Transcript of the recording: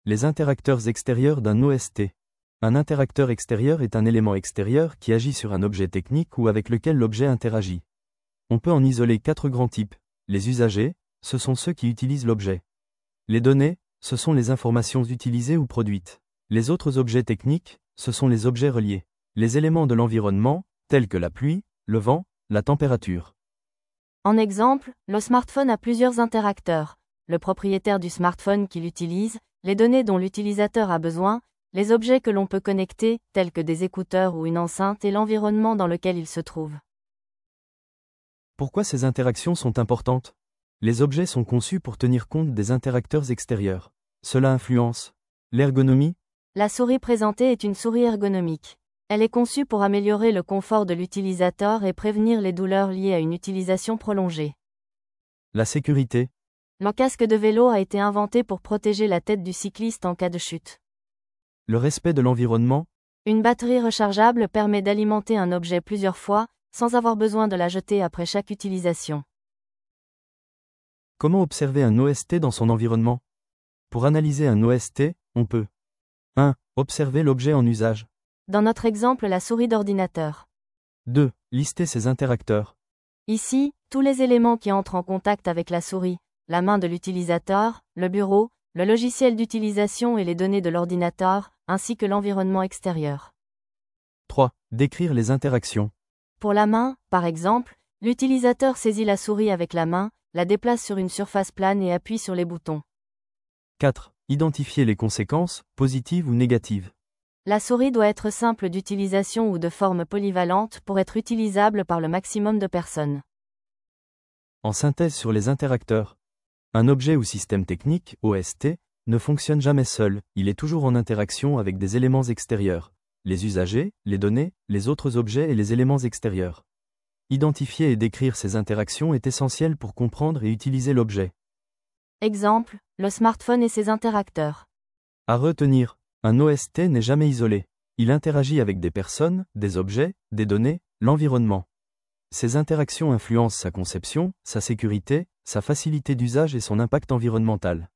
Les interacteurs extérieurs d'un OST. Un interacteur extérieur est un élément extérieur qui agit sur un objet technique ou avec lequel l'objet interagit. On peut en isoler 4 grands types. Les usagers, ce sont ceux qui utilisent l'objet. Les données, ce sont les informations utilisées ou produites. Les autres objets techniques, ce sont les objets reliés. Les éléments de l'environnement, tels que la pluie, le vent, la température. En exemple, le smartphone a plusieurs interacteurs. Le propriétaire du smartphone qui l'utilise, les données dont l'utilisateur a besoin, les objets que l'on peut connecter, tels que des écouteurs ou une enceinte et l'environnement dans lequel il se trouve. Pourquoi ces interactions sont importantes? Les objets sont conçus pour tenir compte des interacteurs extérieurs. Cela influence l'ergonomie. La souris présentée est une souris ergonomique. Elle est conçue pour améliorer le confort de l'utilisateur et prévenir les douleurs liées à une utilisation prolongée. La sécurité. Le casque de vélo a été inventé pour protéger la tête du cycliste en cas de chute. Le respect de l'environnement. Une batterie rechargeable permet d'alimenter un objet plusieurs fois, sans avoir besoin de la jeter après chaque utilisation. Comment observer un OST dans son environnement? Pour analyser un OST, on peut 1. Observer l'objet en usage. Dans notre exemple, la souris d'ordinateur. 2. Lister ses interacteurs. Ici, tous les éléments qui entrent en contact avec la souris, la main de l'utilisateur, le bureau, le logiciel d'utilisation et les données de l'ordinateur, ainsi que l'environnement extérieur. 3. Décrire les interactions. Pour la main, par exemple, l'utilisateur saisit la souris avec la main, la déplace sur une surface plane et appuie sur les boutons. 4. Identifier les conséquences, positives ou négatives. La souris doit être simple d'utilisation ou de forme polyvalente pour être utilisable par le maximum de personnes. En synthèse sur les interacteurs. Un objet ou système technique, OST, ne fonctionne jamais seul, il est toujours en interaction avec des éléments extérieurs. Les usagers, les données, les autres objets et les éléments extérieurs. Identifier et décrire ces interactions est essentiel pour comprendre et utiliser l'objet. Exemple, le smartphone et ses interacteurs. À retenir, un OST n'est jamais isolé. Il interagit avec des personnes, des objets, des données, l'environnement. Ces interactions influencent sa conception, sa sécurité, sa facilité d'usage et son impact environnemental.